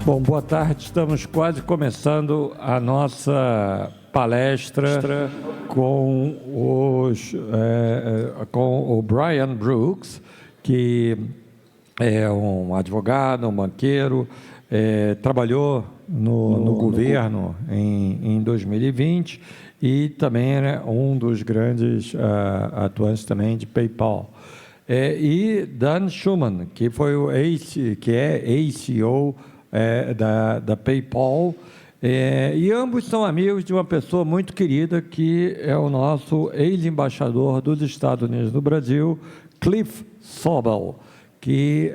Bom, boa tarde. Estamos quase começando a nossa palestra com o Brian Brooks, que é um advogado, um banqueiro, trabalhou no governo em 2020 e também era um dos grandes atuantes também de PayPal. E Dan Schuman, que é ex-CEO da PayPal, e ambos são amigos de uma pessoa muito querida que é o nosso ex-embaixador dos Estados Unidos no Brasil, Cliff Sobel, que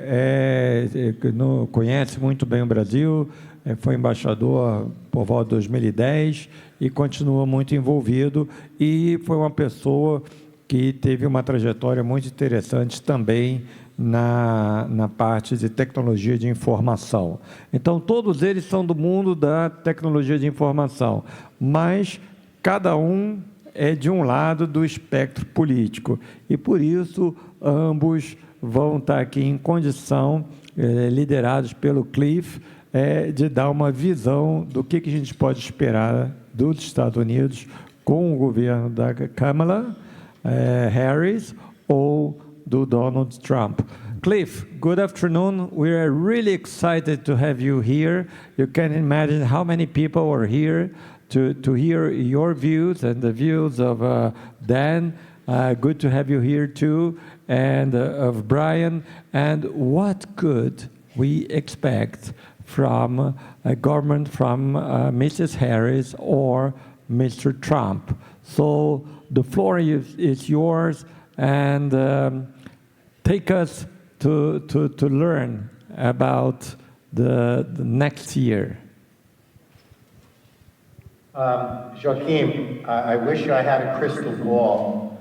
conhece muito bem o Brasil, foi embaixador por volta de 2010 e continua muito envolvido, e foi uma pessoa que teve uma trajetória muito interessante também na parte de tecnologia de informação. Então, todos eles são do mundo da tecnologia de informação, mas cada um é de um lado do espectro político, e por isso ambos vão estar aqui em condição, liderados pelo Cliff, de dar uma visão do que a gente pode esperar dos Estados Unidos com o governo da Kamala Harris ou do Donald Trump. Cliff, good afternoon. We are really excited to have you here. You can imagine how many people are here to hear your views and the views of Dan. Good to have you here too, and of Brian. And what could we expect from a government from Mrs. Harris or Mr. Trump? So the floor is yours, and take us to learn about the next year. Joachim, I wish I had a crystal ball.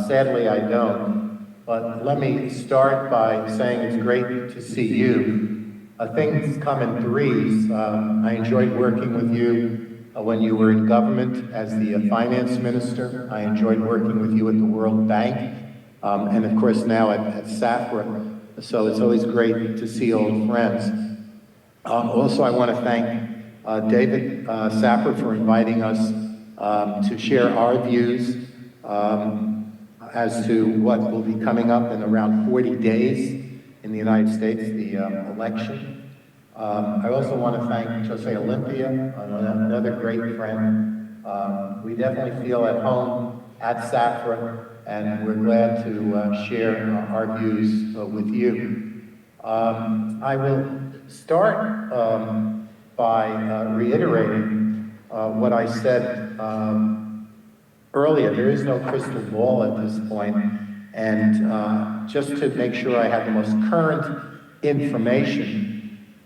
Sadly, I don't. But let me start by saying it's great to see you. Things come in threes. I enjoyed working with you when you were in government as the finance minister. I enjoyed working with you at the World Bank, and of course now at Safra. So it's always great to see old friends. Also, I want to thank David Safra for inviting us to share our views as to what will be coming up in around 40 days in the United States, the election. I also want to thank Jose Olympia, another great friend. We definitely feel at home at Safra, and we're glad to share our views with you. I will start by reiterating what I said earlier. There is no crystal ball at this point, and just to make sure I have the most current information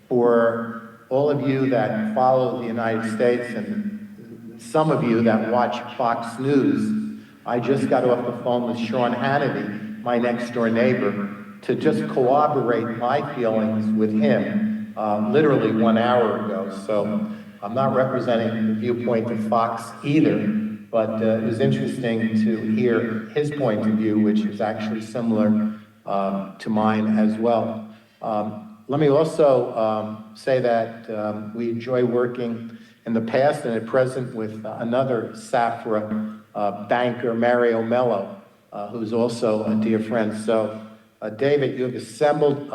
for all of you that follow the United States and some of you that watch Fox News, I just got off the phone with Sean Hannity, my next door neighbor, to just corroborate my feelings with him literally 1 hour ago. So I'm not representing the viewpoint of Fox either, but it was interesting to hear his point of view, which is actually similar to mine as well. Let me also say that we enjoy working in the past and at present with another Safra banker, Mario Mello, who's also a dear friend. So, David, you have assembled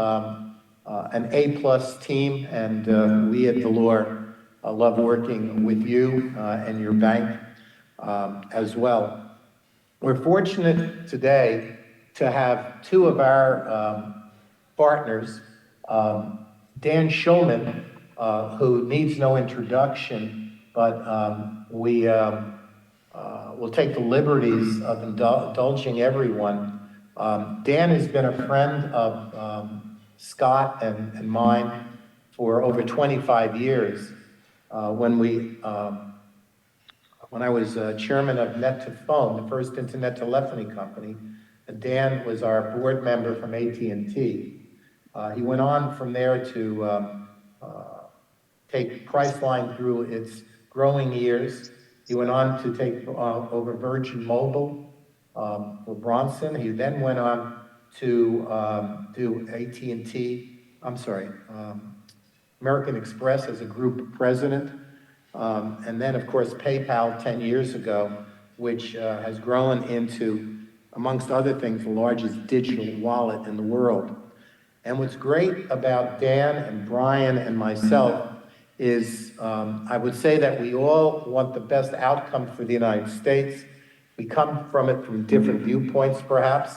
an A-plus team, and we at Valor love working with you and your bank as well. We're fortunate today to have two of our partners, Dan Schulman, who needs no introduction, but we will take the liberties of indulging everyone. Dan has been a friend of Scott and mine for over 25 years. When I was chairman of Net2Phone, the first internet telephony company, Dan was our board member from AT&T. He went on from there to take Priceline through its growing years. He went on to take over Virgin Mobile for Bronson. He then went on to do AT&T, American Express as a group president, and then, of course, PayPal 10 years ago, which has grown into, amongst other things, the largest digital wallet in the world. And what's great about Dan and Brian and myself is I would say that we all want the best outcome for the United States. We come from it from different viewpoints, perhaps.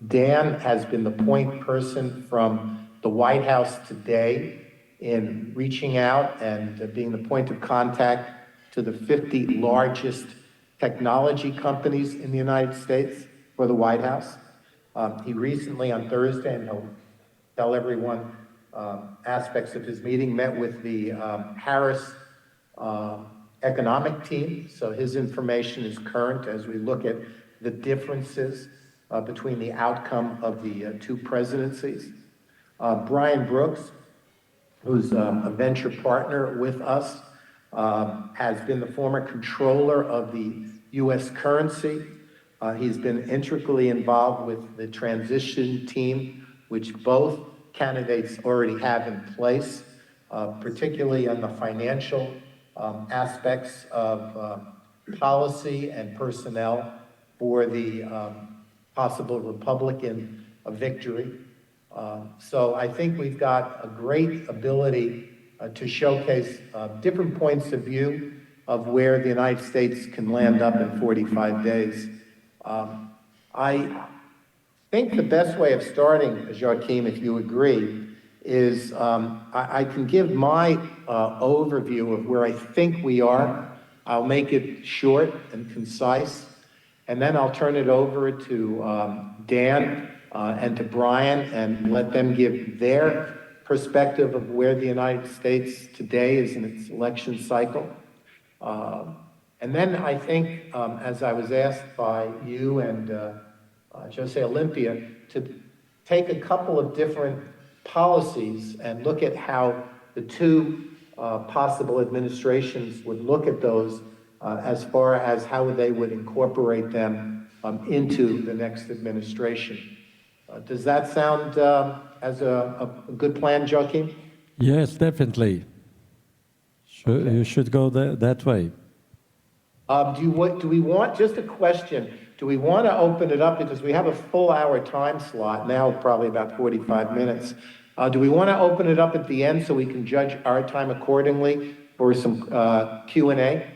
Dan has been the point person from the White House today in reaching out and being the point of contact to the 50 largest technology companies in the United States for the White House. He recently, on Thursday, and he'll tell everyone aspects of his meeting, met with the Harris economic team. So his information is current as we look at the differences between the outcome of the two presidencies. Brian Brooks, who's a venture partner with us, has been the former controller of the U.S. currency. He's been integrally involved with the transition team, which both candidates already have in place, particularly on the financial aspects of policy and personnel for the possible Republican victory. So I think we've got a great ability to showcase different points of view of where the United States can land up in 45 days. I think the best way of starting, Joaquim, if you agree, is I can give my overview of where I think we are. I'll make it short and concise, and then I'll turn it over to Dan and to Brian and let them give their perspective of where the United States today is in its election cycle. And then I think, as I was asked by you and Jose Olympia, to take a couple of different policies and look at how the two possible administrations would look at those as far as how they would incorporate them into the next administration. Does that sound as a good plan, Joaquim? Yes, definitely. Okay. You should go that way. Do we want, just a question, do we want to open it up, because we have a full hour time slot, now probably about 45 minutes. Do we want to open it up at the end so we can judge our time accordingly for some Q&A?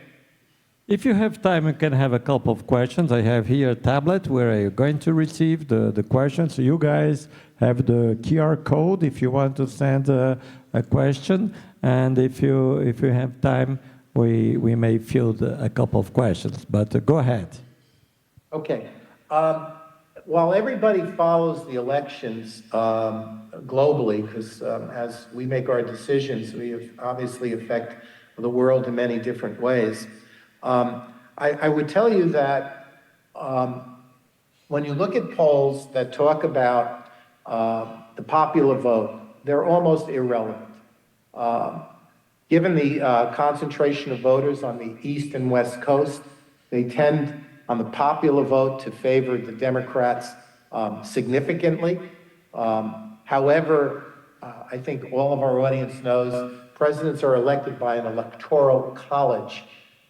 If you have time, you can have a couple of questions. I have here a tablet where you're going to receive the questions. So you guys have the QR code if you want to send a question. And if you have time, we may field a couple of questions. But go ahead. Okay. While everybody follows the elections globally, because as we make our decisions, we obviously affect the world in many different ways. I would tell you that when you look at polls that talk about the popular vote, they're almost irrelevant. Given the concentration of voters on the East and West Coast, they tend on the popular vote to favor the Democrats significantly. However, I think all of our audience knows presidents are elected by an electoral college.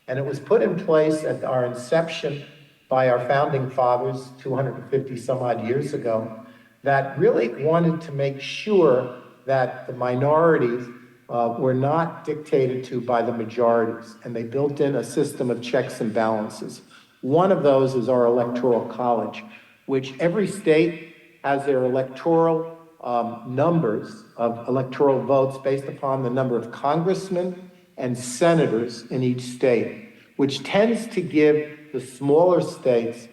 And it was put in place at our inception by our founding fathers 250 some odd years ago that really wanted to make sure that the minorities were not dictated to by the majorities. And they built in a system of checks and balances. One of those is our electoral college, which every state has their electoral numbers of electoral votes based upon the number of congressmen and senators in each state, which tends to give the smaller states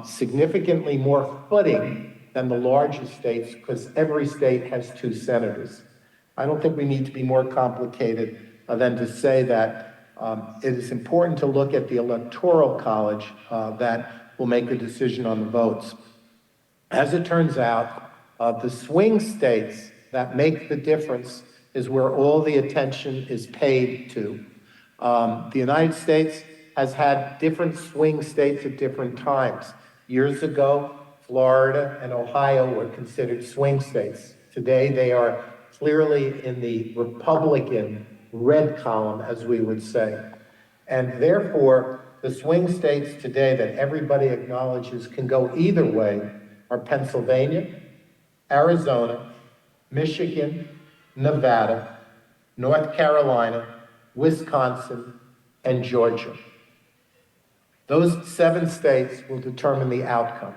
significantly more footing than the larger states, because every state has 2 senators. I don't think we need to be more complicated than to say that it is important to look at the electoral college that will make a decision on the votes. As it turns out, the swing states that make the difference is where all the attention is paid to. The United States has had different swing states at different times. Years ago, Florida and Ohio were considered swing states. Today, they are clearly in the Republican red column, as we would say. And therefore, the swing states today that everybody acknowledges can go either way are Pennsylvania, Arizona, Michigan, Nevada, North Carolina, Wisconsin, and Georgia. Those 7 states will determine the outcome.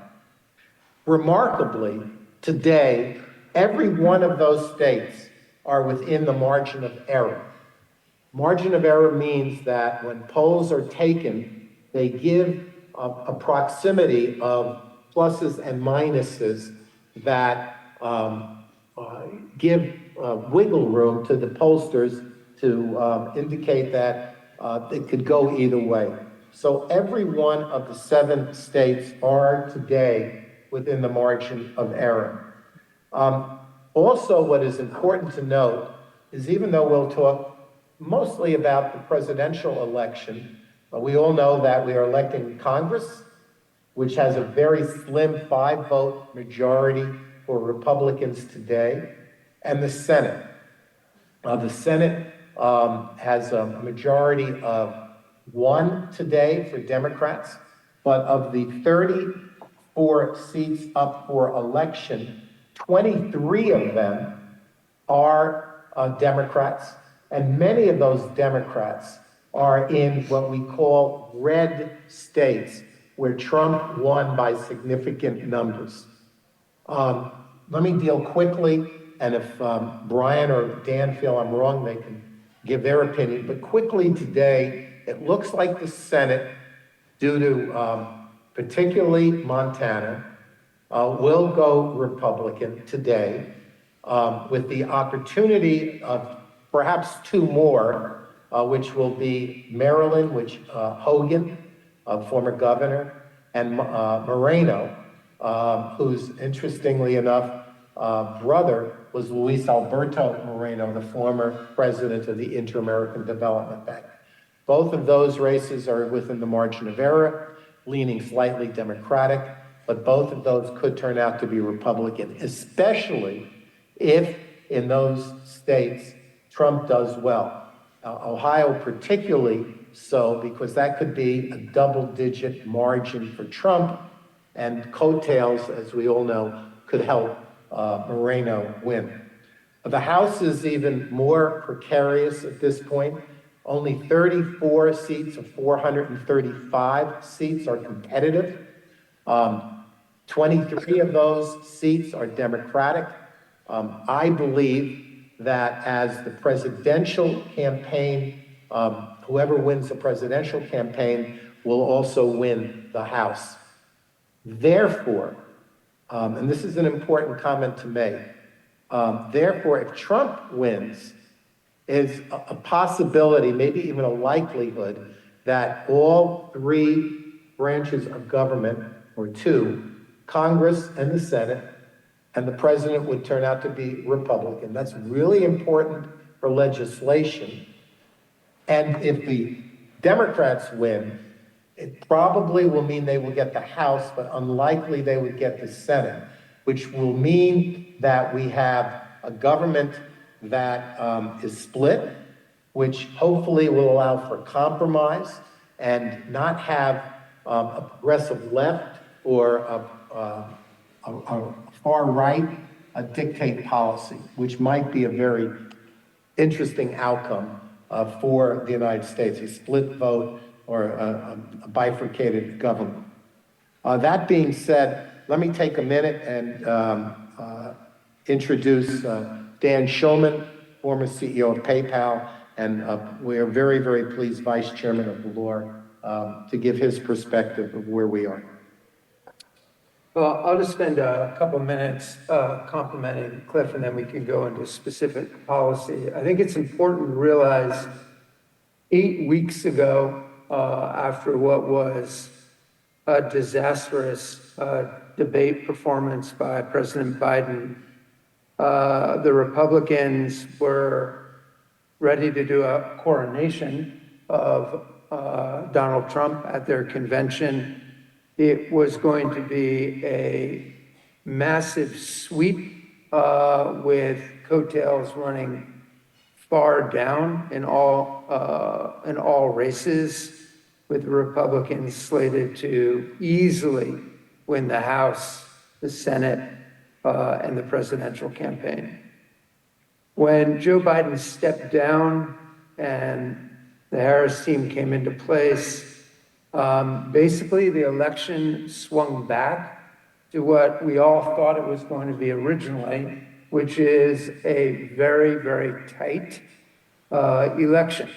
Remarkably, today, every one of those states are within the margin of error. Margin of error means that when polls are taken, they give a proximity of pluses and minuses that give wiggle room to the pollsters to indicate that it could go either way. So every one of the 7 states are today within the margin of error. Also, what is important to note is even though we'll talk mostly about the presidential election, we all know that we are electing Congress, which has a very slim 5-vote majority for Republicans today, and the Senate. The Senate has a majority of 1 today for Democrats, but of the 34 seats up for election, 23 of them are Democrats, and many of those Democrats are in what we call red states, where Trump won by significant numbers. Let me deal quickly, and if Brian or Dan feel I'm wrong, they can give their opinion. But quickly today, it looks like the Senate, due to particularly Montana, will go Republican today, with the opportunity of perhaps 2 more, which will be Maryland, which Hogan, former governor, and Moreno, whose, interestingly enough, brother was Luis Alberto Moreno, the former president of the Inter-American Development Bank. Both of those races are within the margin of error, leaning slightly Democratic, but both of those could turn out to be Republican, especially if in those states Trump does well. Ohio particularly so, because that could be a double-digit margin for Trump, and coattails, as we all know, could help Moreno win. The House is even more precarious at this point. Only 34 seats of 435 seats are competitive. 23 of those seats are Democratic. I believe that as the presidential campaign, whoever wins the presidential campaign will also win the House. Therefore, and this is an important comment to make, therefore, if Trump wins, is a possibility, maybe even a likelihood, that all 3 branches of government, or 2, Congress and the Senate, and the president would turn out to be Republican. That's really important for legislation. And if the Democrats win, it probably will mean they will get the House, but unlikely they would get the Senate, which will mean that we have a government that is split, which hopefully will allow for compromise and not have a progressive left or a far right dictate policy, which might be a very interesting outcome for the United States, a split vote or a bifurcated government. That being said, let me take a minute and introduce Dan Schulman, former CEO of PayPal, and we are very, very pleased, Vice Chairman of the Law, to give his perspective of where we are. Well, I'll just spend a couple minutes complimenting Cliff, and then we can go into specific policy. I think it's important to realize 8 weeks ago, after what was a disastrous debate performance by President Biden, the Republicans were ready to do a coronation of Donald Trump at their convention. It was going to be a massive sweep with coattails running far down in all races, with the Republicans slated to easily win the House, the Senate, and the presidential campaign. When Joe Biden stepped down and the Harris team came into place, basically the election swung back to what we all thought it was going to be originally, which is a very, very tight election.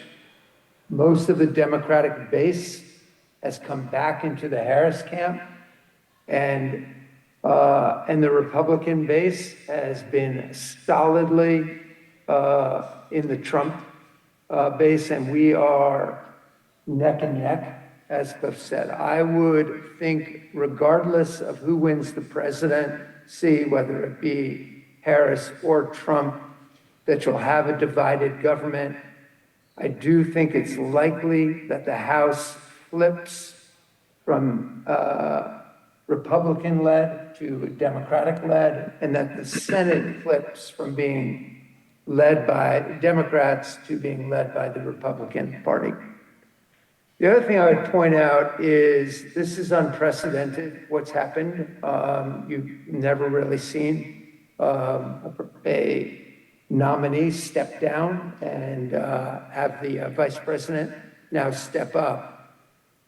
Most of the Democratic base has come back into the Harris camp, and the Republican base has been solidly in the Trump base, and we are neck and neck, as Cliff said. I would think, regardless of who wins the presidency, whether it be Harris or Trump, that you'll have a divided government. I do think it's likely that the House flips from Republican-led to Democratic-led, and that the Senate flips from being led by Democrats to being led by the Republican Party. The other thing I would point out is this is unprecedented, what's happened. You've never really seen a nominee step down and have the vice president now step up.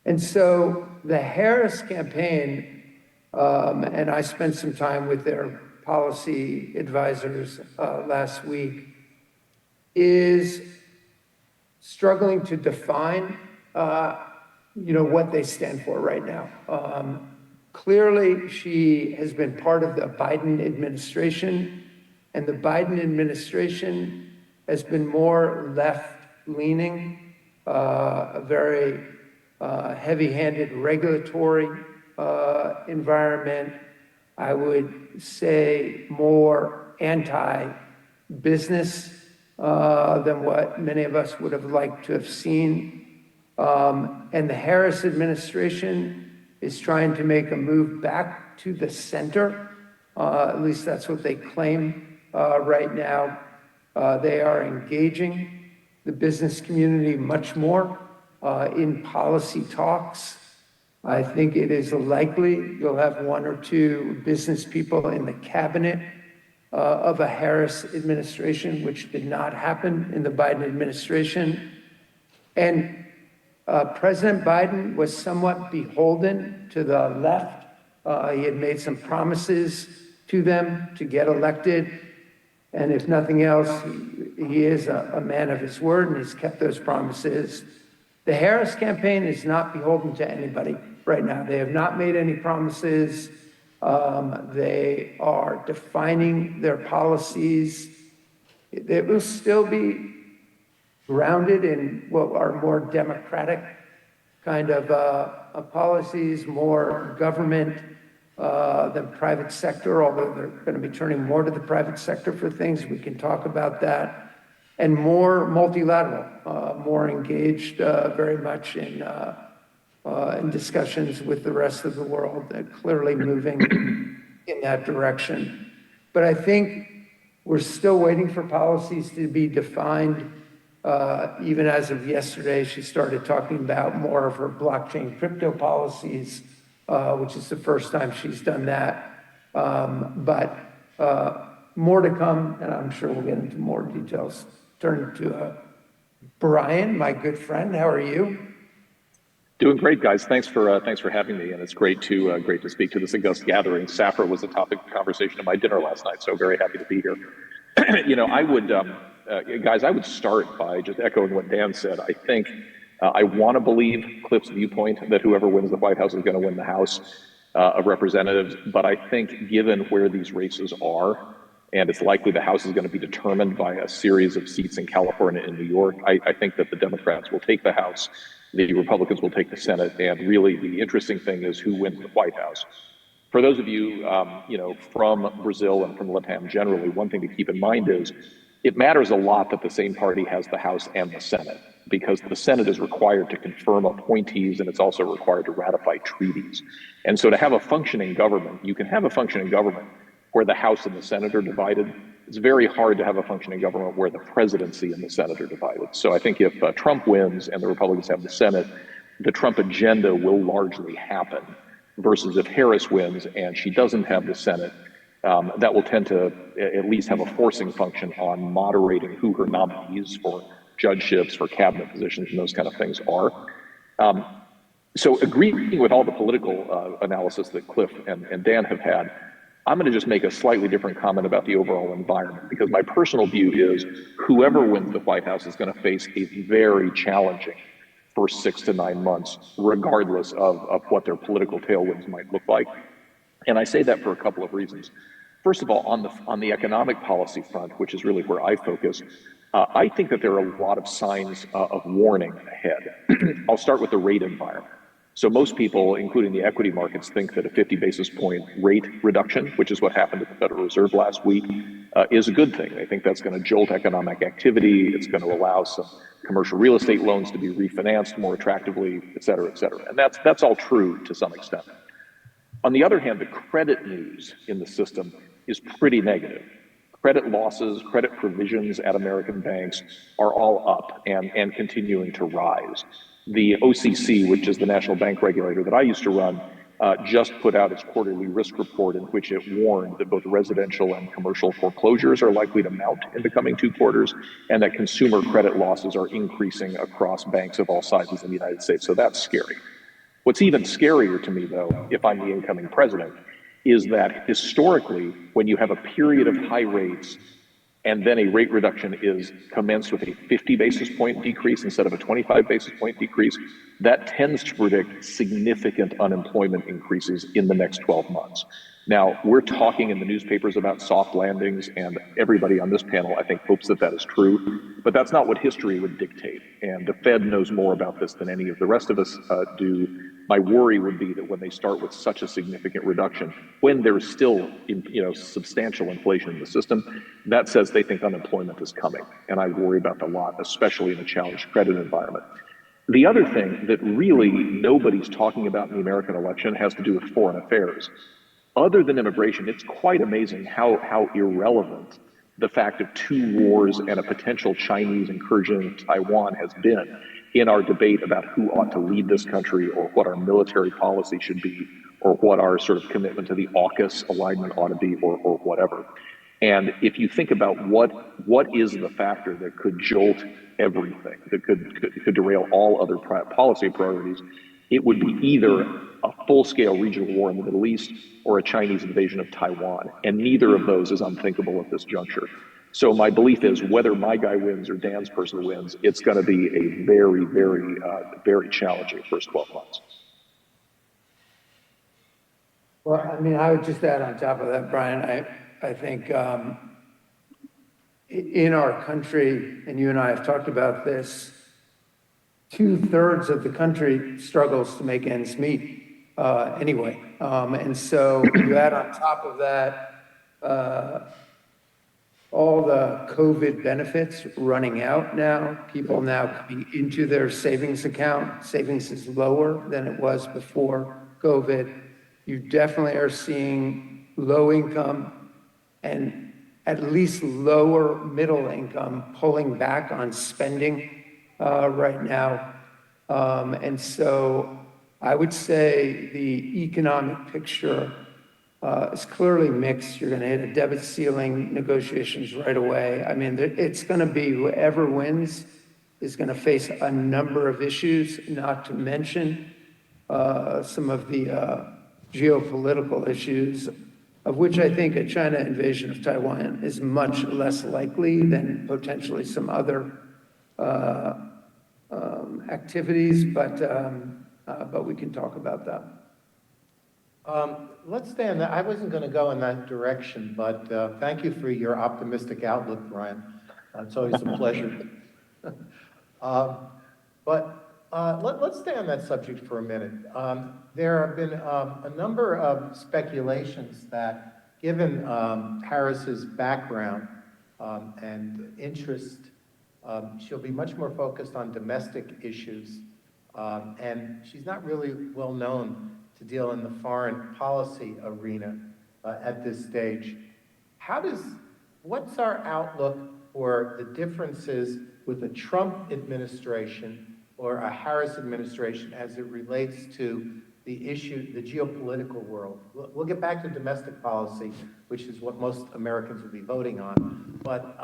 And so the Harris campaign, and I spent some time with their policy advisors last week, is struggling to define what they stand for right now. Clearly, she has been part of the Biden administration, and the Biden administration has been more left-leaning, a very heavy-handed regulatory environment. I would say more anti-business than what many of us would have liked to have seen. And the Harris administration is trying to make a move back to the center. At least that's what they claim right now. They are engaging the business community much more in policy talks. I think it is likely you'll have one or two business people in the cabinet of a Harris administration, which did not happen in the Biden administration. And President Biden was somewhat beholden to the left. He had made some promises to them to get elected. And if nothing else, he is a man of his word, and he's kept those promises. The Harris campaign is not beholden to anybody right now. They have not made any promises. They are defining their policies. It will still be grounded in what are more democratic kind of policies, more government than private sector, although they're going to be turning more to the private sector for things. We can talk about that. And more multilateral, more engaged very much in discussions with the rest of the world, clearly moving in that direction. But I think we're still waiting for policies to be defined. Even as of yesterday, she started talking about more of her blockchain crypto policies, which is the first time she's done that. But more to come, and I'm sure we'll get into more details. Turn to Brian, my good friend. How are you? Doing great, guys. Thanks for having me, and it's great to speak to this august gathering. Safra was the topic of conversation at my dinner last night, so very happy to be here. I would, guys, I would start by just echoing what Dan said. I think I want to believe Cliff's viewpoint that whoever wins the White House is going to win the House of Representatives, but I think given where these races are, and it's likely the House is going to be determined by a series of seats in California and New York, I think that the Democrats will take the House, the Republicans will take the Senate, and really the interesting thing is who wins the White House. For those of you, from Brazil and from LATAM generally, one thing to keep in mind is it matters a lot that the same party has the House and the Senate, because the Senate is required to confirm appointees and it's also required to ratify treaties. And so to have a functioning government, you can have a functioning government where the House and the Senate are divided. It's very hard to have a functioning government where the presidency and the Senate are divided. So I think if Trump wins and the Republicans have the Senate, the Trump agenda will largely happen, versus if Harris wins and she doesn't have the Senate, that will tend to at least have a forcing function on moderating who her nominees for judgeships, for cabinet positions, and those kind of things are. So agreeing with all the political analysis that Cliff and Dan have had, I'm going to just make a slightly different comment about the overall environment, because my personal view is whoever wins the White House is going to face a very challenging first 6 to 9 months, regardless of what their political tailwinds might look like. And I say that for a couple of reasons. First of all, on the economic policy front, which is really where I focus, I think that there are a lot of signs of warning ahead. I'll start with the rate environment. So most people, including the equity markets, think that a 50 basis point rate reduction, which is what happened at the Federal Reserve last week, is a good thing. They think that's going to jolt economic activity. It's going to allow some commercial real estate loans to be refinanced more attractively, et cetera, et cetera. And that's all true to some extent. On the other hand, the credit news in the system is pretty negative. Credit losses, credit provisions at American banks are all up and continuing to rise. The OCC, which is the national bank regulator that I used to run, just put out its quarterly risk report in which it warned that both residential and commercial foreclosures are likely to mount in the coming 2 quarters, and that consumer credit losses are increasing across banks of all sizes in the United States. So that's scary. What's even scarier to me, though, if I'm the incoming president, is that historically, when you have a period of high rates and then a rate reduction is commenced with a 50 basis point decrease instead of a 25 basis point decrease, that tends to predict significant unemployment increases in the next 12 months. Now, we're talking in the newspapers about soft landings, and everybody on this panel, I think, hopes that that is true, but that's not what history would dictate. And the Fed knows more about this than any of the rest of us do. My worry would be that when they start with such a significant reduction, when there's still, substantial inflation in the system, that says they think unemployment is coming. And I worry about that a lot, especially in a challenged credit environment. The other thing that really nobody's talking about in the American election has to do with foreign affairs. Other than immigration, it's quite amazing how irrelevant the fact of 2 wars and a potential Chinese incursion in Taiwan has been in our debate about who ought to lead this country, or what our military policy should be, or what our sort of commitment to the AUKUS alignment ought to be, or whatever. And if you think about what is the factor that could jolt everything, that could derail all other policy priorities, it would be either a full-scale regional war in the Middle East or a Chinese invasion of Taiwan. And neither of those is unthinkable at this juncture. So my belief is whether my guy wins or Dan's person wins, it's going to be a very, very, very challenging first 12 months. Well, I mean, I would just add on top of that, Brian, I think in our country, and you and I have talked about this, 2/3 of the country struggles to make ends meet anyway. And so you add on top of that all the COVID benefits running out now, people now coming into their savings account. Savings is lower than it was before COVID. You definitely are seeing low income and at least lower middle income pulling back on spending right now. And so I would say the economic picture is clearly mixed. You're going to hit a debt ceiling negotiations right away. I mean, it's going to be whoever wins is going to face a number of issues, not to mention some of the geopolitical issues, of which I think a China invasion of Taiwan is much less likely than potentially some other activities, but we can talk about that. Let's stay on that. I wasn't going to go in that direction, but thank you for your optimistic outlook, Brian. It's always a pleasure. Let's stay on that subject for a minute. There have been a number of speculations that, given Harris's background and interest, she'll be much more focused on domestic issues, and she's not really well known to deal in the foreign policy arena. at this stage. What's our outlook for the differences with the Trump administration or a Harris administration as it relates to the issue, the geopolitical world? We'll get back to domestic policy, which is what most Americans will be voting on. But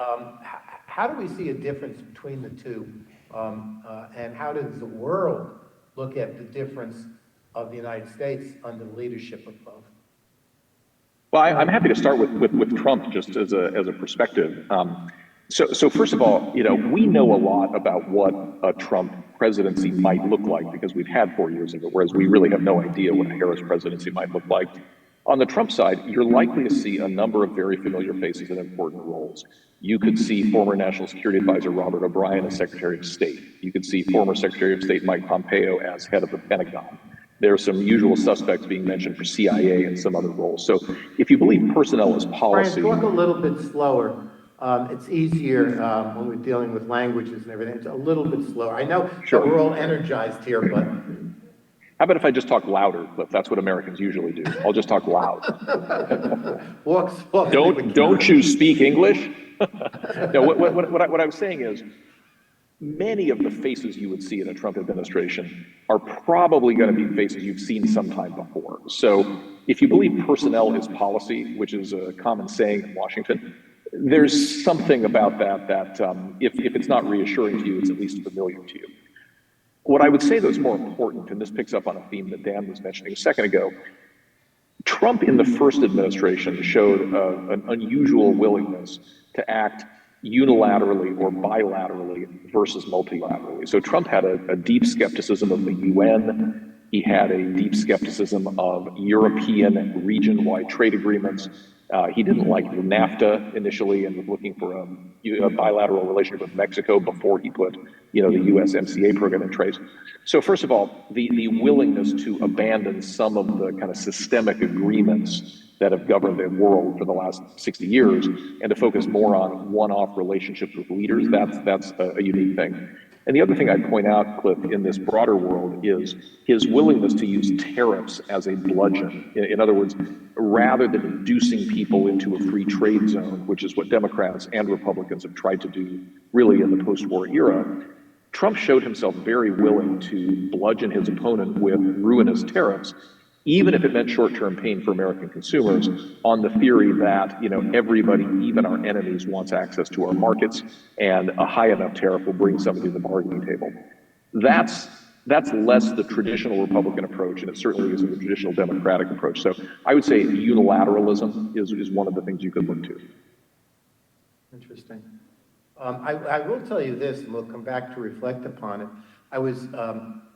how do we see a difference between the two? And how does the world look at the difference of the United States under the leadership of both? Well, I'm happy to start with Trump just as a perspective. So first of all, we know a lot about what a Trump presidency might look like because we've had 4 years of it, whereas we really have no idea what a Harris presidency might look like. On the Trump side, you're likely to see a number of very familiar faces in important roles. You could see former National Security Advisor Robert O'Brien as Secretary of State. You could see former Secretary of State Mike Pompeo as head of the Pentagon. There are some usual suspects being mentioned for CIA and some other roles. So if you believe personnel is policy... Brian, talk a little bit slower. It's easier when we're dealing with languages and everything. It's a little bit slower. I know Sure. that we're all energized here, but... How about if I just talk louder, Cliff? That's what Americans usually do. I'll just talk loud. Don't you speak English? No, what I was saying is, many of the faces you would see in a Trump administration are probably going to be faces you've seen sometime before. So if you believe personnel is policy, which is a common saying in Washington, there's something about that if it's not reassuring to you, it's at least familiar to you. What I would say, though, is more important, and this picks up on a theme that Dan was mentioning a second ago, Trump in the first administration showed an unusual willingness to act unilaterally or bilaterally versus multilaterally. So Trump had a deep skepticism of the UN. He had a deep skepticism of European region-wide trade agreements. He didn't like NAFTA initially and was looking for a bilateral relationship with Mexico before he put, the USMCA program in place. So first of all, the willingness to abandon some of the kind of systemic agreements that have governed the world for the last 60 years and to focus more on one-off relationships with leaders, that's a unique thing. And the other thing I'd point out, Cliff, in this broader world is his willingness to use tariffs as a bludgeon. In other words, rather than inducing people into a free trade zone, which is what Democrats and Republicans have tried to do really in the post-war era, Trump showed himself very willing to bludgeon his opponent with ruinous tariffs, even if it meant short-term pain for American consumers, on the theory that, everybody, even our enemies, wants access to our markets, and a high enough tariff will bring somebody to the bargaining table. That's less the traditional Republican approach, and it certainly isn't the traditional Democratic approach. So I would say unilateralism is one of the things you could look to. Interesting. I will tell you this, and we'll come back to reflect upon it. I was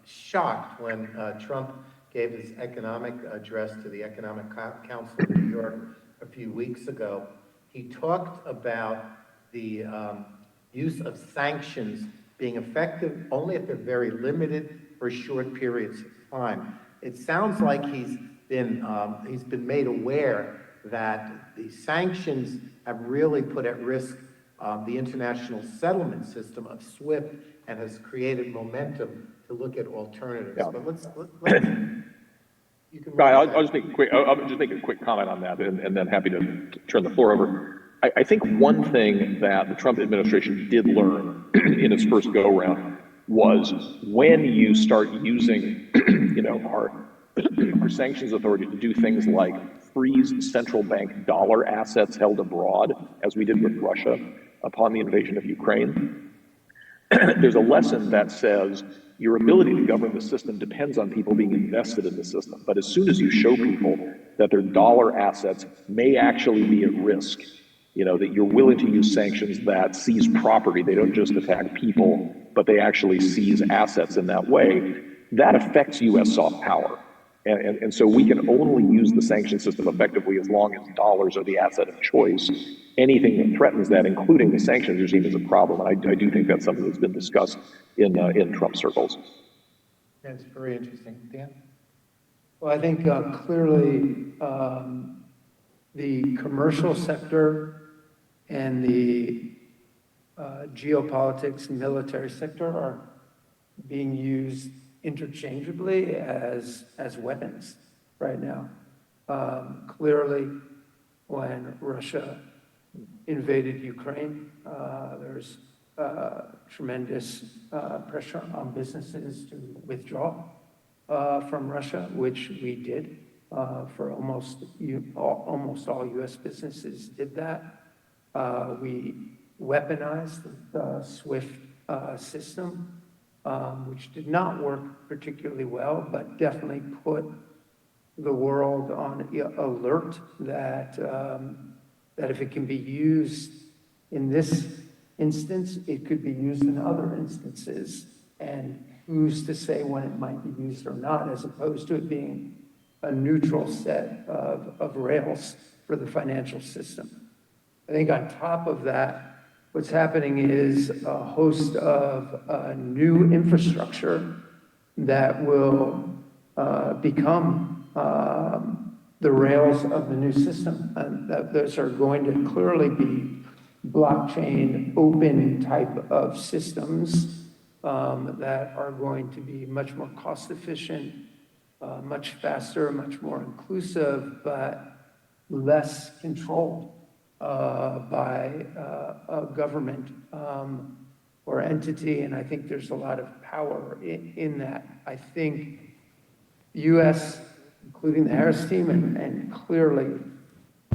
shocked when Trump gave his economic address to the Economic Council of New York a few weeks ago. He talked about the use of sanctions being effective only if they're very limited for short periods of time. It sounds like he's been made aware that the sanctions have really put at risk the international settlement system of SWIFT and has created momentum to look at alternatives. Yeah. But let's you can. I'll just make a quick comment on that, and then happy to turn the floor over. I think one thing that the Trump administration did learn in its first go-around was when you start using, our sanctions authority to do things like freeze central bank dollar assets held abroad, as we did with Russia upon the invasion of Ukraine. There's a lesson that says your ability to govern the system depends on people being invested in the system. But as soon as you show people that their dollar assets may actually be at risk, that you're willing to use sanctions that seize property, they don't just attack people, but they actually seize assets in that way, that affects U.S. soft power. And so we can only use the sanction system effectively as long as dollars are the asset of choice. Anything that threatens that, including the sanctions regime, is a problem. And I do think that's something that's been discussed in Trump circles. That's very interesting. Dan? Well, I think clearly the commercial sector and the geopolitics and military sector are being used interchangeably as weapons right now. Clearly, when Russia invaded Ukraine. There's tremendous pressure on businesses to withdraw from Russia, which we did. For almost all U.S. businesses did that. We weaponized the SWIFT system, which did not work particularly well, but definitely put the world on alert that that if it can be used in this instance, it could be used in other instances, and who's to say when it might be used or not, as opposed to it being a neutral set of rails for the financial system. I think on top of that, what's happening is a host of new infrastructure that will become the rails of the new system. And those are going to clearly be blockchain open type of systems that are going to be much more cost efficient, much faster, much more inclusive, but less controlled by a government or entity. And I think there's a lot of power in that. I think the U.S., including the Harris team, and clearly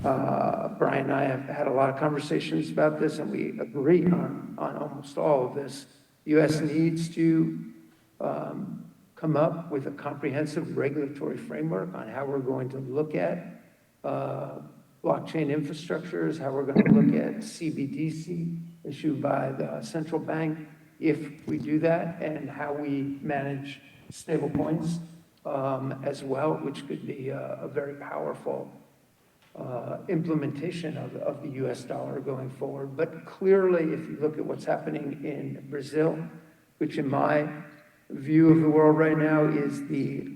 Brian and I have had a lot of conversations about this, and we agree on almost all of this. The U.S. needs to come up with a comprehensive regulatory framework on how we're going to look at blockchain infrastructures, how we're going to look at CBDC issued by the central bank, if we do that, and how we manage stable coins as well, which could be a very powerful implementation of the US dollar going forward. But clearly, if you look at what's happening in Brazil, which in my view of the world right now is the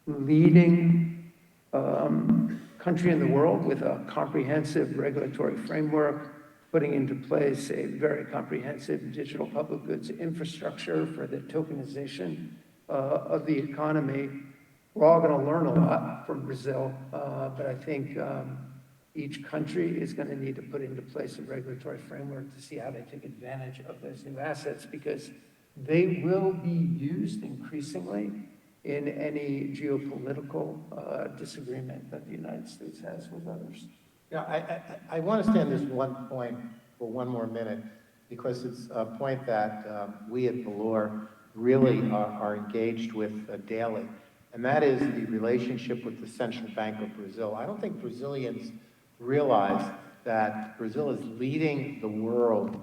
leading country in the world with a comprehensive regulatory framework, putting into place a very comprehensive digital public goods infrastructure for the tokenization of the economy. We're all going to learn a lot from Brazil, but I think each country is going to need to put into place a regulatory framework to see how they take advantage of those new assets, because they will be used increasingly in any geopolitical disagreement that the United States has with others. Yeah, I want to stand this one point for one more minute, because it's a point that we at Valor really are engaged with daily, and that is the relationship with the Central Bank of Brazil. I don't think Brazilians realize that Brazil is leading the world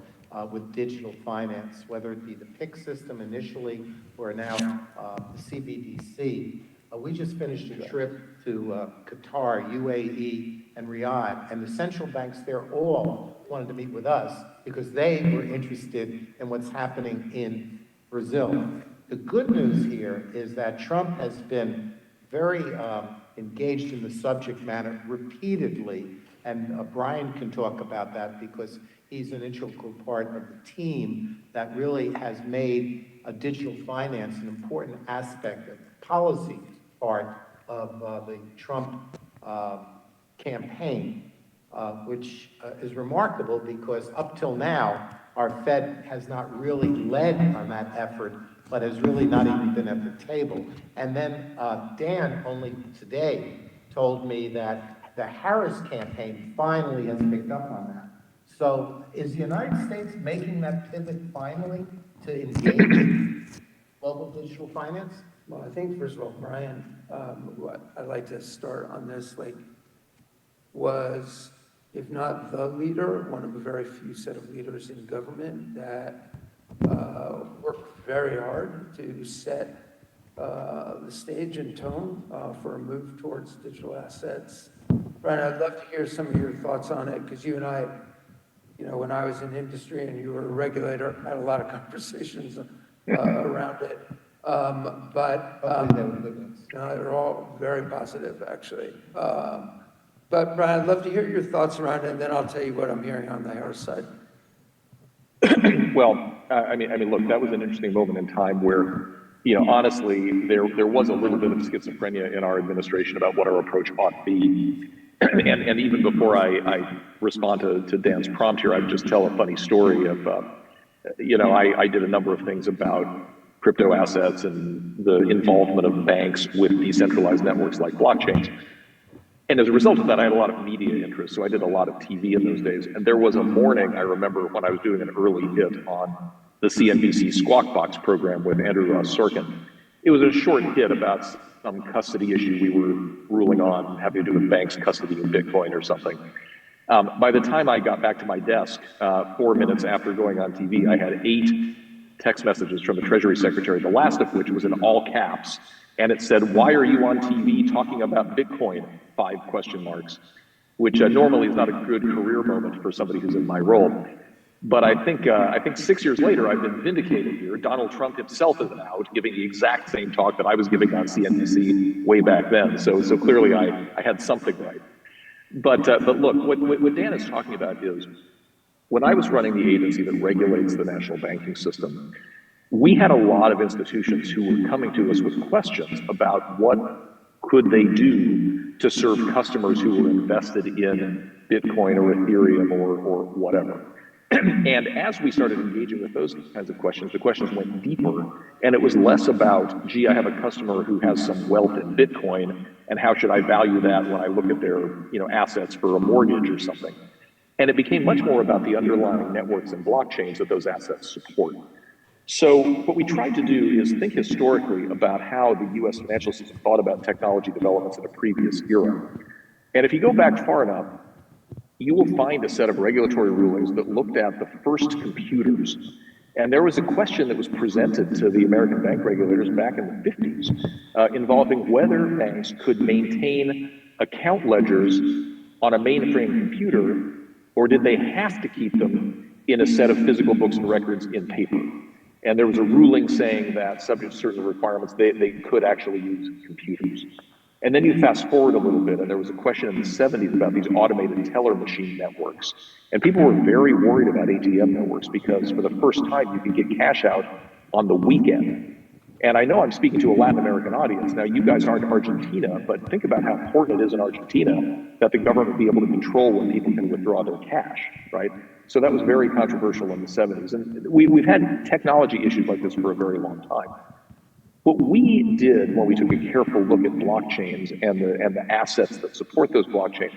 with digital finance, whether it be the PIX system initially or now the CBDC. We just finished a trip to Qatar, UAE, and Riyadh, and the central banks there all wanted to meet with us because they were interested in what's happening in Brazil. The good news here is that Trump has been very engaged in the subject matter repeatedly, and Brian can talk about that because he's an integral part of the team that really has made digital finance an important aspect of the policy part of the Trump campaign, which is remarkable because up till now, our Fed has not really led on that effort, but has really not even been at the table. And then Dan only today told me that the Harris campaign finally has picked up on that. So is the United States making that pivot finally to engage global digital finance? Well, I think, first of all, Brian, what I'd like to start on this, was, if not the leader, one of a very few set of leaders in government that worked very hard to set the stage and tone for a move towards digital assets. Brian, I'd love to hear some of your thoughts on it, because you and I, when I was in industry and you were a regulator, had a lot of conversations around it. But they're all very positive, actually. But Brian, I'd love to hear your thoughts around it, and then I'll tell you what I'm hearing on the Harris side. Well, I mean, look, that was an interesting moment in time where, honestly, there was a little bit of schizophrenia in our administration about what our approach ought to be. and even before I respond to Dan's prompt here, I'd just tell a funny story of, I did a number of things about crypto assets and the involvement of banks with decentralized networks like blockchains. And as a result of that, I had a lot of media interest, so I did a lot of TV in those days. And there was a morning, I remember, when I was doing an early hit on the CNBC Squawk Box program with Andrew Ross Sorkin. It was a short hit about some custody issue we were ruling on, having to do with banks' custody of Bitcoin or something. By the time I got back to my desk, 4 minutes after going on TV, I had 8 text messages from the Treasury Secretary, the last of which was in all caps. And it said, "Why are you on TV talking about Bitcoin?" 5 question marks, which normally is not a good career moment for somebody who's in my role. But I think 6 years later, I've been vindicated here. Donald Trump himself is out giving the exact same talk that I was giving on CNBC way back then. So clearly I had something right. But look, what Dan is talking about is, when I was running the agency that regulates the national banking system, we had a lot of institutions who were coming to us with questions about what could they do to serve customers who were invested in Bitcoin or Ethereum or whatever. And as we started engaging with those kinds of questions, the questions went deeper, and it was less about, gee, I have a customer who has some wealth in Bitcoin, and how should I value that when I look at their assets for a mortgage or something. And it became much more about the underlying networks and blockchains that those assets support. So what we tried to do is think historically about how the US financial system thought about technology developments in a previous era. And if you go back far enough, you will find a set of regulatory rulings that looked at the first computers. And there was a question that was presented to the American bank regulators back in the 50s involving whether banks could maintain account ledgers on a mainframe computer, or did they have to keep them in a set of physical books and records in paper. And there was a ruling saying that, subject to certain requirements, they could actually use computers. And then you fast forward a little bit, and there was a question in the 70s about these automated teller machine networks. And people were very worried about ATM networks because for the first time you could get cash out on the weekend. And I know I'm speaking to a Latin American audience. Now, you guys aren't Argentina, but think about how important it is in Argentina that the government be able to control when people can withdraw their cash, right? So that was very controversial in the 70s. And we've had technology issues like this for a very long time. What we did when we took a careful look at blockchains and the assets that support those blockchains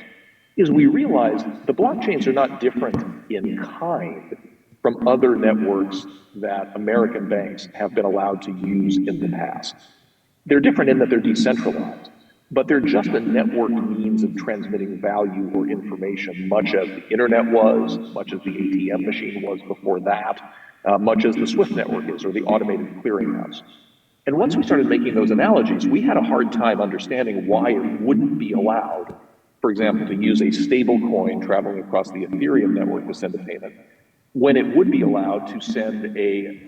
is we realized the blockchains are not different in kind from other networks that American banks have been allowed to use in the past. They're different in that they're decentralized, but they're just a network means of transmitting value or information, much as the internet was, much as the ATM machine was before that, much as the SWIFT network is, or the automated clearinghouse. And once we started making those analogies, we had a hard time understanding why it wouldn't be allowed, for example, to use a stable coin traveling across the Ethereum network to send a payment, when it would be allowed to send a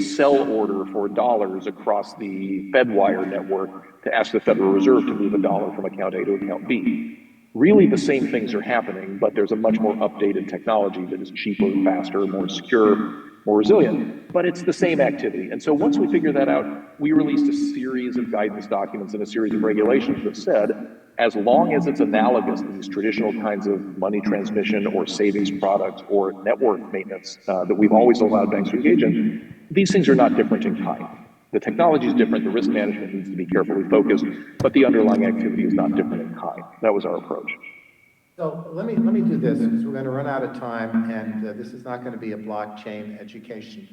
sell order for dollars across the Fedwire network to ask the Federal Reserve to move a dollar from account A to account B. Really, the same things are happening, but there's a much more updated technology that is cheaper, faster, more secure, more resilient, but it's the same activity. And so once we figured that out, we released a series of guidance documents and a series of regulations that said, as long as it's analogous to these traditional kinds of money transmission or savings products or network maintenance that we've always allowed banks to engage in, these things are not different in kind. The technology is different, the risk management needs to be carefully focused, but the underlying activity is not different in kind. That was our approach. So let me do this, because we're going to run out of time, and this is not going to be a blockchain education.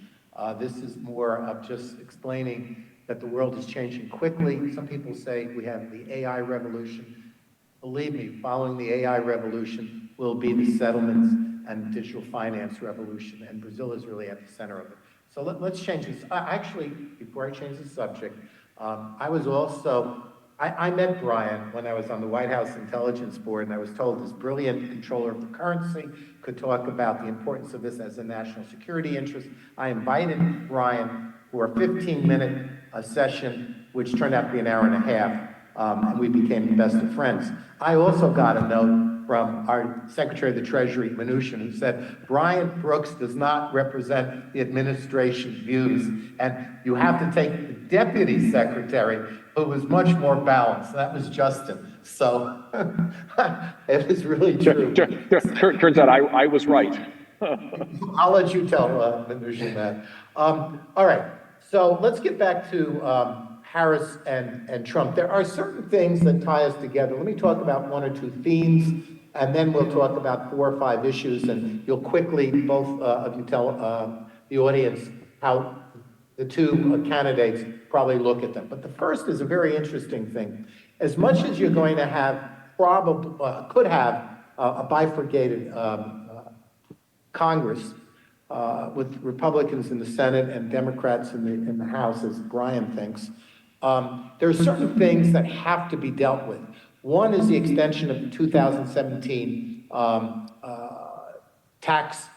This is more of just explaining that the world is changing quickly. Some people say we have the AI revolution. Believe me, following the AI revolution will be the settlements and digital finance revolution, and Brazil is really at the center of it. So let's change this. Actually, before I change the subject, I met Brian when I was on the White House Intelligence Board, and I was told this brilliant controller of the currency could talk about the importance of this as a national security interest. I invited Brian for a 15-minute session, which turned out to be an hour and a half, and we became the best of friends. I also got a note from our Secretary of the Treasury, Mnuchin, who said, Brian Brooks does not represent the administration's views, and you have to take the Deputy Secretary, who was much more balanced. That was Justin. So it was really true. Turns out I was right. I'll let you tell Manouchian that. All right, so let's get back to Harris and Trump. There are certain things that tie us together. Let me talk about one or two themes, and then we'll talk about 4 or 5 issues, and you'll quickly, both of you, tell the audience how the two candidates probably look at them. But the first is a very interesting thing. As much as you're going to have, could have a bifurcated Congress with Republicans in the Senate and Democrats in the House, as Brian thinks, there are certain things that have to be dealt with. One is the extension of the 2017 tax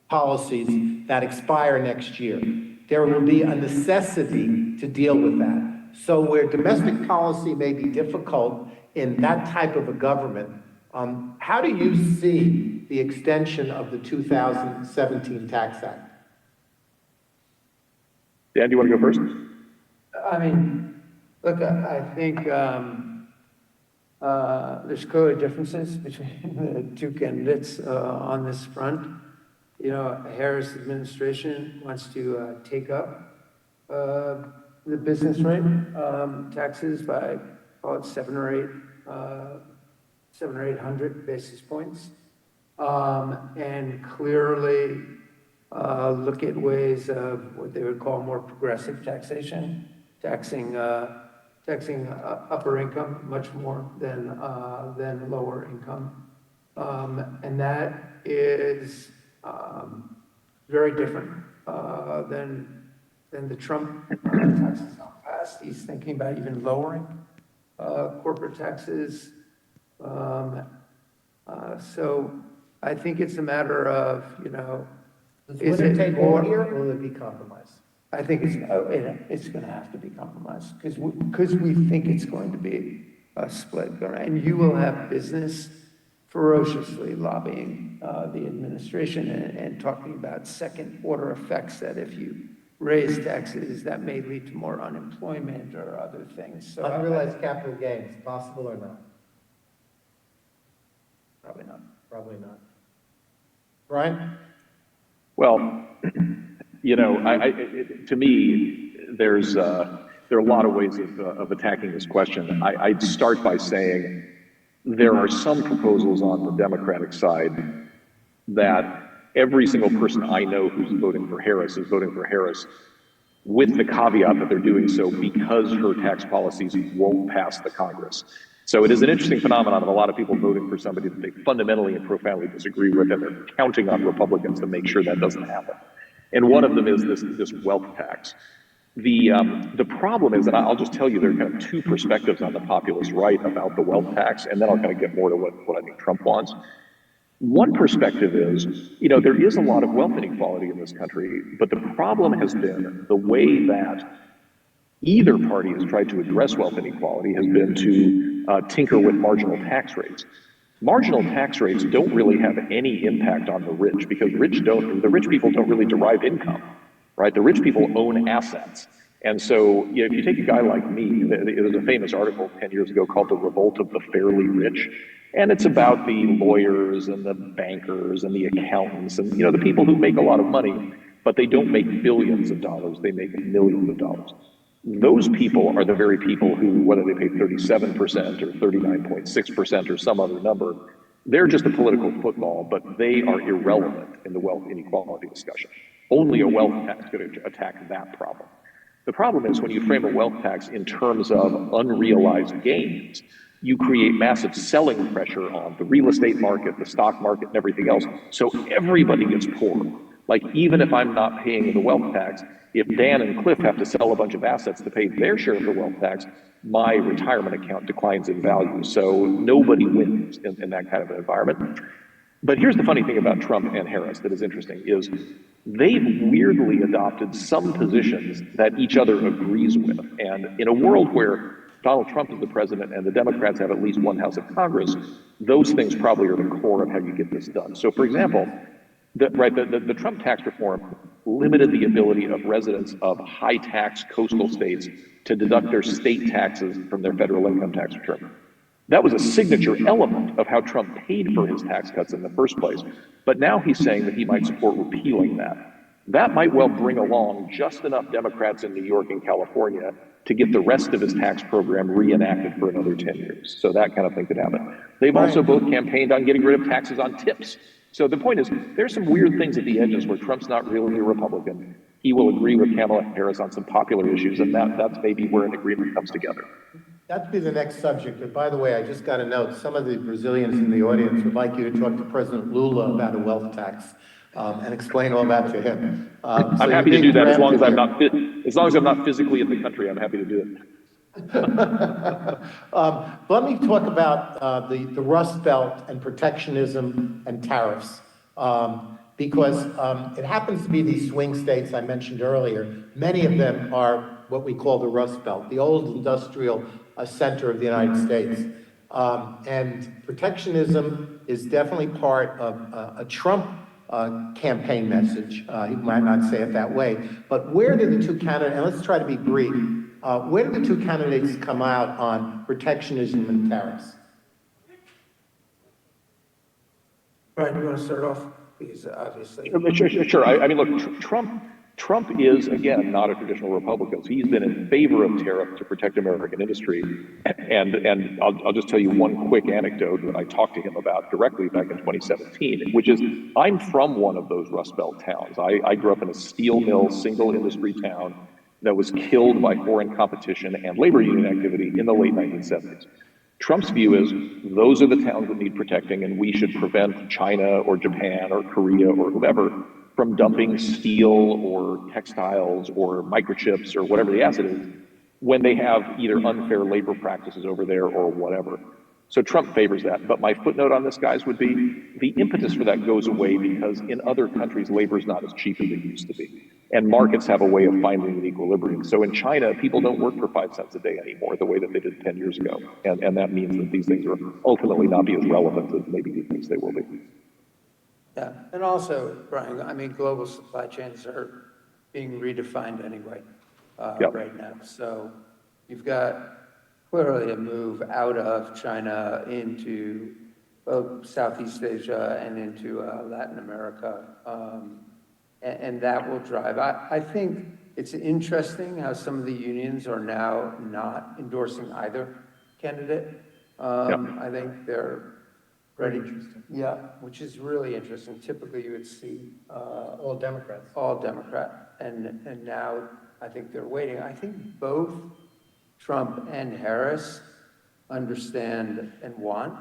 policies that expire next year. There will be a necessity to deal with that. So where domestic policy may be difficult in that type of a government, how do you see the extension of the 2017 Tax Act? Dan, do you want to go first? I mean, look, I think there's clearly differences between the two candidates on this front. You know, Harris administration wants to take up the business rate taxes by, call it 700 or 800 basis points, and clearly look at ways of what they would call more progressive taxation, taxing upper income much more than lower income, and that is very different than the Trump taxes not passed. He's thinking about even lowering corporate taxes. So I think it's a matter of, you know, Is it take all here, or will it be compromised? I think it's going to have to be compromised because we think it's going to be a split. And you will have business ferociously lobbying the administration and talking about second order effects that if you raise taxes, that may lead to more unemployment or other things. So Unrealized capital gains, possible or not? probably not. Probably not. Brian? Well, you know, to me, there are a lot of ways of attacking this question. I'd start by saying there are some proposals on the Democratic side that every single person I know who's voting for Harris is voting for Harris with the caveat that they're doing so because her tax policies won't pass the Congress. So it is an interesting phenomenon of a lot of people voting for somebody that they fundamentally and profoundly disagree with, and they're counting on Republicans to make sure that doesn't happen. And one of them is this wealth tax. The problem is, and I'll just tell you, there are kind of two perspectives on the populist right about the wealth tax, and then I'll kind of get more to what I think Trump wants. One perspective is, you know, there is a lot of wealth inequality in this country, but the problem has been the way that either party has tried to address wealth inequality has been to tinker with marginal tax rates. Marginal tax rates don't really have any impact on the rich because the rich people don't really derive income, right? The rich people own assets. And so, you know, if you take a guy like me, there's a famous article 10 years ago called The Revolt of the Fairly Rich. And it's about the lawyers and the bankers and the accountants and, you know, the people who make a lot of money, but they don't make billions of dollars, they make millions of dollars. Those people are the very people who, whether they pay 37% or 39.6% or some other number, they're just a political football, but they are irrelevant in the wealth inequality discussion. Only a wealth tax could attack that problem. The problem is when you frame a wealth tax in terms of unrealized gains, you create massive selling pressure on the real estate market, the stock market, and everything else. So everybody gets poor. Like, even if I'm not paying the wealth tax, if Dan and Cliff have to sell a bunch of assets to pay their share of the wealth tax, my retirement account declines in value. So nobody wins in that kind of an environment. But here's the funny thing about Trump and Harris that is interesting is they've weirdly adopted some positions that each other agrees with. And in a world where Donald Trump is the president and the Democrats have at least one House of Congress, those things probably are the core of how you get this done. So for example, the Trump tax reform limited the ability of residents of high-tax coastal states to deduct their state taxes from their federal income tax return. That was a signature element of how Trump paid for his tax cuts in the first place. But now he's saying that he might support repealing that. That might well bring along just enough Democrats in New York and California to get the rest of his tax program reenacted for another 10 years. So that kind of thing could happen. They've also both campaigned on getting rid of taxes on tips. So the point is, there's some weird things at the edges where Trump's not really a Republican. He will agree with Kamala Harris on some popular issues, and that's maybe where an agreement comes together. That'd be the next subject. But by the way, I just got a note. Some of the Brazilians in the audience would like you to talk to President Lula about a wealth tax and explain all that to him. I'm happy to do that as long as I'm not physically in the country. I'm happy to do it. Let me talk about the Rust Belt and protectionism and tariffs. Because it happens to be these swing states I mentioned earlier. Many of them are what we call the Rust Belt, the old industrial center of the United States. And protectionism is definitely part of a Trump campaign message. He might not say it that way. But where did the two candidates, and let's try to be brief, where did the two candidates come out on protectionism and tariffs? Brian, you want to start off? Because obviously. Sure. I mean, look, Trump is, again, not a traditional Republican. So he's been in favor of tariffs to protect American industry. And I'll just tell you one quick anecdote that I talked to him about directly back in 2017, which is I'm from one of those Rust Belt towns. I grew up in a steel mill, single industry town that was killed by foreign competition and labor union activity in the late 1970s. Trump's view is those are the towns that need protecting, and we should prevent China or Japan or Korea or whoever from dumping steel or textiles or microchips or whatever the asset is when they have either unfair labor practices over there or whatever. So Trump favors that. But my footnote on this, guys, would be the impetus for that goes away because in other countries, labor is not as cheap as it used to be. And markets have a way of finding an equilibrium. So in China, people don't work for 5 cents a day anymore the way that they did 10 years ago. And that means that these things are ultimately not be as relevant as maybe he thinks they will be. Yeah, and also, Brian, I mean, global supply chains are being redefined anyway right now. So you've got clearly a move out of China into both Southeast Asia and into Latin America. And that will drive. I think it's interesting how some of the unions are now not endorsing either candidate. I think they're ready. Yeah, which is really interesting. Typically, you would see All Democrats. All Democrat, and now I think they're waiting. I think both Trump and Harris understand and want.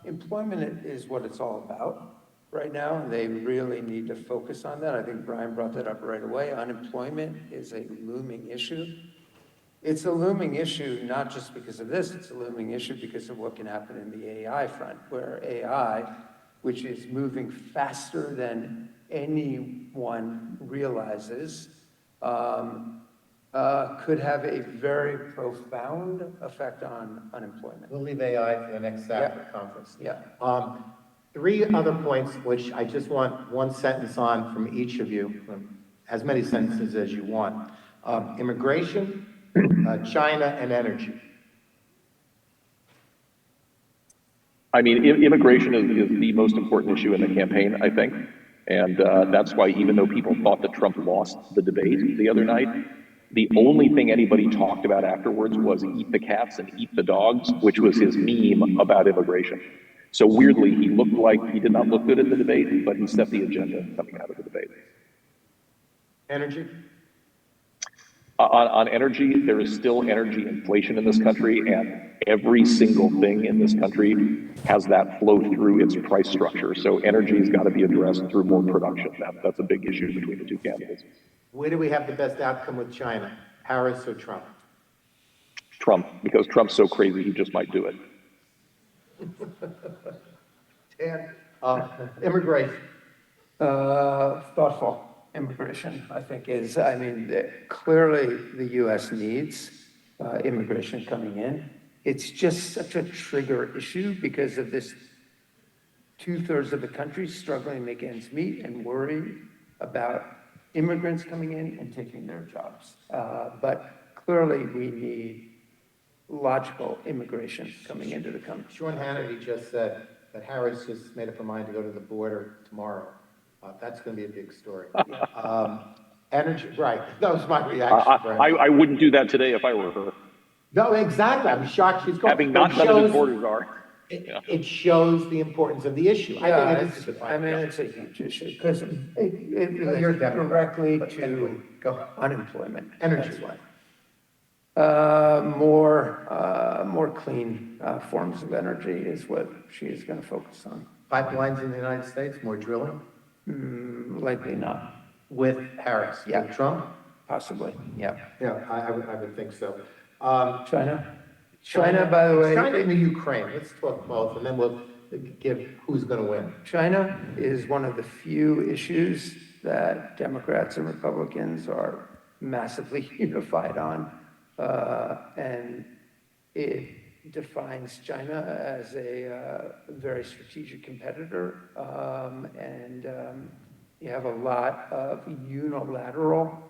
Employment is what it's all about right now, and they really need to focus on that. I think Brian brought that up right away. Unemployment is a looming issue. It's a looming issue, not just because of this, it's a looming issue because of what can happen in the AI front, where AI, which is moving faster than anyone realizes, could have a very profound effect on unemployment. We'll leave AI for the next Safra conference. Yeah. 3 other points, which I just want one sentence on from each of you, as many sentences as you want. Immigration, China, and energy. I mean, immigration is the most important issue in the campaign, I think. And that's why even though people thought that Trump lost the debate the other night, the only thing anybody talked about afterwards was eat the cats and eat the dogs, which was his meme about immigration. So weirdly, he looked like he did not look good at the debate, but he set the agenda coming out of the debate. Energy? On energy, there is still energy inflation in this country, and every single thing in this country has that flow through its price structure. So energy has got to be addressed through more production. That's a big issue between the two candidates. Where do we have the best outcome with China? Harris or Trump? Trump, because Trump's so crazy, he just might do it. Immigration. Thoughtful immigration, I think clearly the U.S. needs immigration coming in. It's just such a trigger issue because of this 2/3 of the country struggling to make ends meet and worry about immigrants coming in and taking their jobs. But clearly, we need logical immigration coming into the country. Sean Hannity just said that Harris just made up her mind to go to the border tomorrow. That's going to be a big story. Energy, right. That was my reaction, Brent. I wouldn't do that today if I were her. No, exactly. I'm shocked she's going. Having not done as borders are. It shows the importance of the issue. Yeah, I think it is it's a huge issue because it You're relates Democrat, directly but to anyway, go. unemployment. Energy-wise. More clean forms of energy is what she is going to focus on. Pipelines in the United States, more drilling Likely not, with Harris. Yeah. With Trump? possibly, yeah. Yeah, I would think so. China, by the way. China and the Ukraine. Let's talk both, and then we'll give who's going to win. China is one of the few issues that Democrats and Republicans are massively unified on. And it defines China as a very strategic competitor. You have a lot of unilateral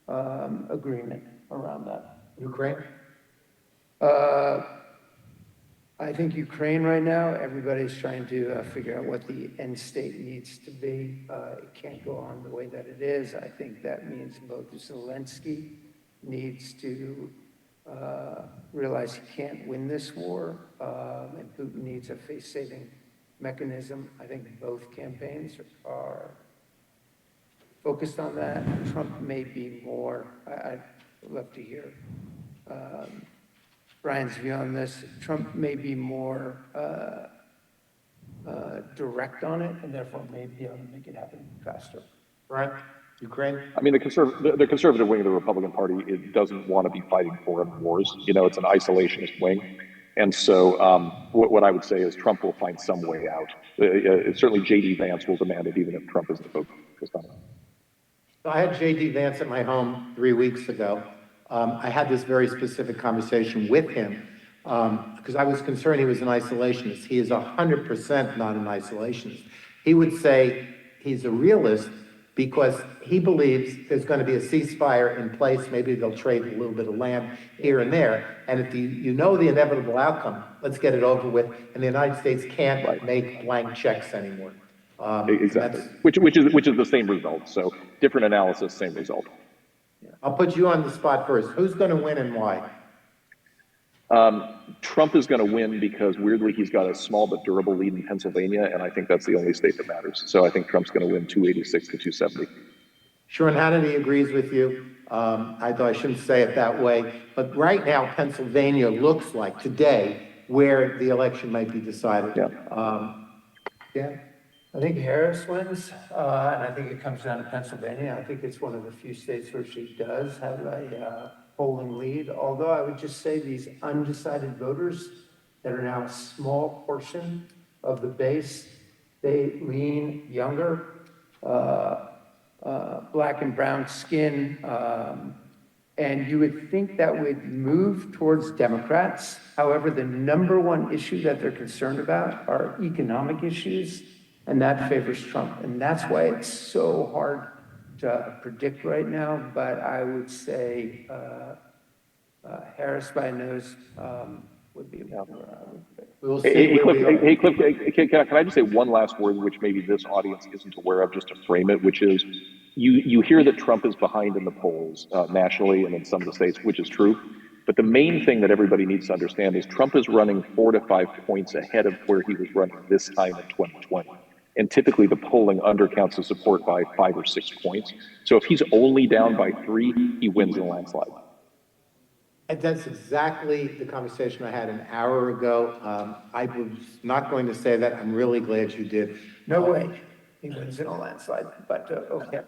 agreement around that. Ukraine? I think Ukraine right now, everybody's trying to figure out what the end state needs to be. It can't go on the way that it is. I think that means both Zelensky needs to realize he can't win this war, and Putin needs a face-saving mechanism. I think both campaigns are focused on that. Trump may be more, I'd love to hear Brian's view on this. Trump may be more direct on it, and therefore may be able to make it happen faster. Right? Ukraine? I mean, the conservative wing of the Republican Party, it doesn't want to be fighting foreign wars. You know, it's an isolationist wing. And so what I would say is Trump will find some way out. Certainly J.D. Vance will demand it, even if Trump isn't focused on it. So I had J.D. Vance at my home 3 weeks ago. I had this very specific conversation with him because I was concerned he was an isolationist. He is 100% not an isolationist. He would say he's a realist because he believes there's going to be a ceasefire in place. Maybe they'll trade a little bit of land here and there. And if you know the inevitable outcome, let's get it over with. And the United States can't make blank checks anymore. Exactly. Which is the same result. So different analysis, same result. I'll put you on the spot first. Who's going to win and why? Trump is going to win because weirdly he's got a small but durable lead in Pennsylvania, and I think that's the only state that matters. So I think Trump's going to win 286 to 270. Sean Hannity agrees with you. I thought I shouldn't say it that way, but right now Pennsylvania looks like today where the election might be decided. Yeah. I think Harris wins, and I think it comes down to Pennsylvania. I think it's one of the few states where she does have a polling lead, although I would just say these undecided voters that are now a small portion of the base, they lean younger, black and brown skin, and you would think that would move towards Democrats. However, the number one issue that they're concerned about are economic issues, and that favors Trump. And that's why it's so hard to predict right now, but I would say Harris by a nose would be We'll see Hey, Cliff, can I just say one last word, which maybe this audience isn't aware of, just to frame it, which is you hear that Trump is behind in the polls nationally and in some of the states, which is true. But the main thing that everybody needs to understand is Trump is running 4 to 5 points ahead of where he was running this time in 2020. And typically the polling undercounts the support by 5 or 6 points. So if he's only down by 3, he wins in a landslide. And that's exactly the conversation I had an hour ago. I was not going to say that. I'm really glad you did. no way he wins in a landslide, but okay.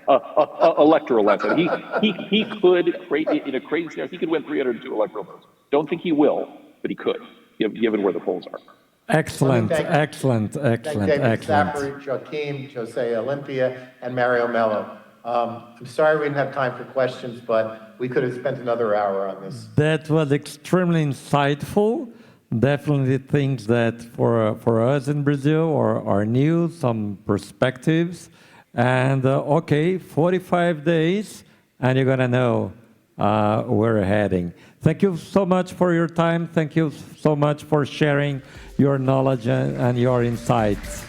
Electoral landslide. He could create in a crazy scenario. He could win 302 electoral votes. Don't think he will, but he could, given where the polls are. Excellent, Thank excellent. David Safra, Joaquim, Jose Olympia, and Mario Mello. I'm sorry we didn't have time for questions, but we could have spent another hour on this. That was extremely insightful. Definitely things that for us in Brazil are new, some perspectives. And okay, 45 days, and you're going to know where we're heading. Thank you so much for your time. Thank you so much for sharing your knowledge and your insights.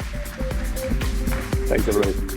Thanks, everybody.